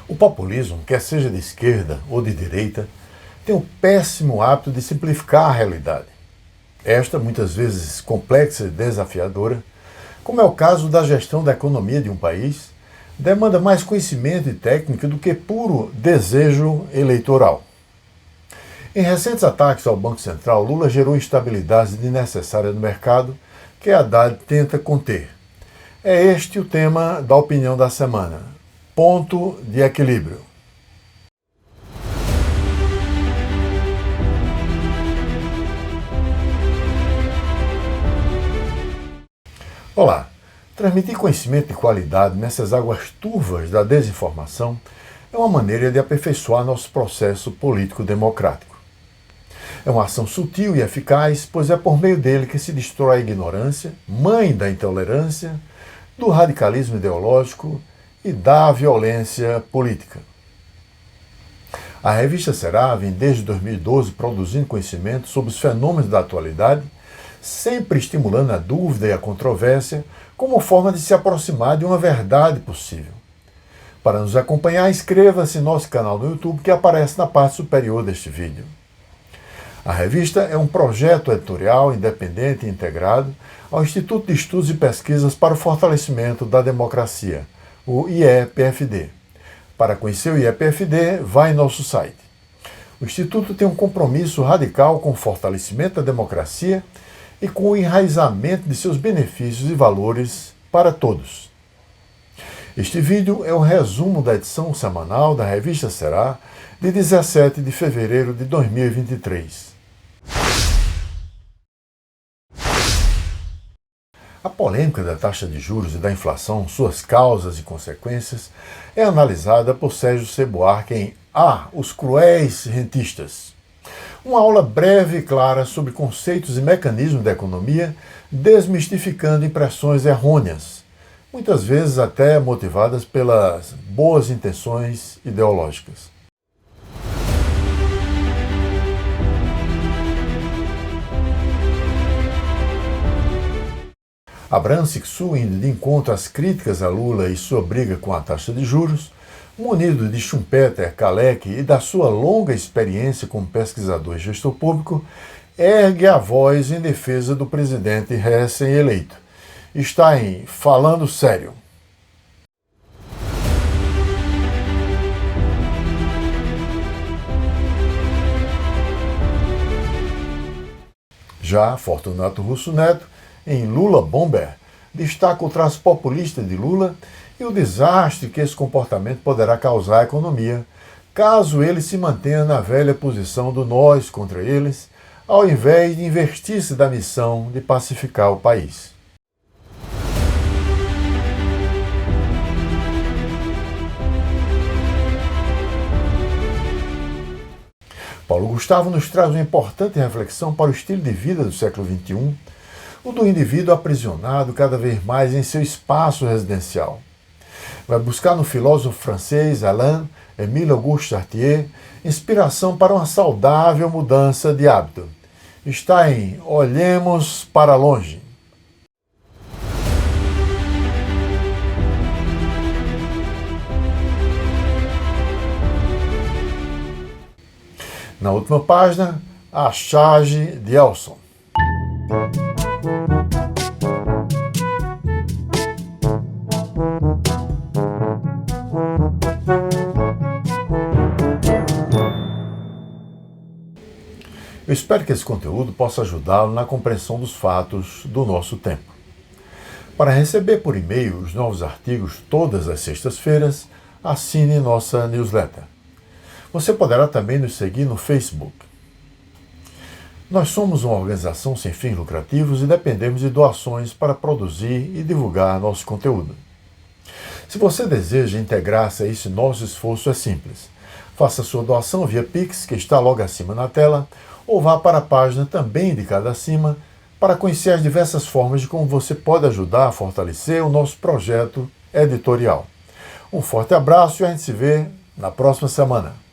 O populismo, quer seja de esquerda ou de direita, tem o péssimo hábito de simplificar a realidade. Esta, muitas vezes complexa e desafiadora, como é o caso da gestão da economia de um país, demanda mais conhecimento e técnica do que puro desejo eleitoral. Em recentes ataques ao Banco Central, Lula gerou instabilidade desnecessária no mercado que Haddad tenta conter. É este o tema da opinião da semana. Ponto de equilíbrio. Olá! Transmitir conhecimento de qualidade nessas águas turvas da desinformação é uma maneira de aperfeiçoar nosso processo político-democrático. É uma ação sutil e eficaz, pois é por meio dele que se destrói a ignorância, mãe da intolerância, do radicalismo ideológico e da violência política. A revista Será vem desde 2012 produzindo conhecimento sobre os fenômenos da atualidade, sempre estimulando a dúvida e a controvérsia como forma de se aproximar de uma verdade possível. Para nos acompanhar, inscreva-se em nosso canal no YouTube que aparece na parte superior deste vídeo. A revista é um projeto editorial independente e integrado ao Instituto de Estudos e Pesquisas para o Fortalecimento da Democracia, o IEPFD. Para conhecer o IEPFD, vá em nosso site. O Instituto tem um compromisso radical com o fortalecimento da democracia e com o enraizamento de seus benefícios e valores para todos. Este vídeo é um resumo da edição semanal da revista Será, de 17 de fevereiro de 2023. A polêmica da taxa de juros e da inflação, suas causas e consequências, é analisada por Sérgio C. Buarque em Os Cruéis Rentistas. Uma aula breve e clara sobre conceitos e mecanismos da economia, desmistificando impressões errôneas, muitas vezes até motivadas pelas boas intenções ideológicas. Abraham Sixu, indo de encontro às críticas a Lula e sua briga com a taxa de juros, munido de Schumpeter, Kalecki e da sua longa experiência como pesquisador e gestor público, ergue a voz em defesa do presidente recém-eleito. Está em Falando Sério. Já Fortunato Russo Neto, em Lula Bomber, destaca o traço populista de Lula e o desastre que esse comportamento poderá causar à economia, caso ele se mantenha na velha posição do nós contra eles, ao invés de investir-se da missão de pacificar o país. Paulo Gustavo nos traz uma importante reflexão para o estilo de vida do século XXI, o do indivíduo aprisionado cada vez mais em seu espaço residencial. Vai buscar no filósofo francês Alain-Émile Auguste Chartier inspiração para uma saudável mudança de hábito. Está em Olhemos para Longe. Na última página, a charge de Elson. Eu espero que esse conteúdo possa ajudá-lo na compreensão dos fatos do nosso tempo. Para receber por e-mail os novos artigos todas as sextas-feiras, assine nossa newsletter. Você poderá também nos seguir no Facebook. Nós somos uma organização sem fins lucrativos e dependemos de doações para produzir e divulgar nosso conteúdo. Se você deseja integrar-se a esse nosso esforço, é simples. Faça sua doação via Pix, que está logo acima na tela, ou vá para a página também indicada acima para conhecer as diversas formas de como você pode ajudar a fortalecer o nosso projeto editorial. Um forte abraço e a gente se vê na próxima semana.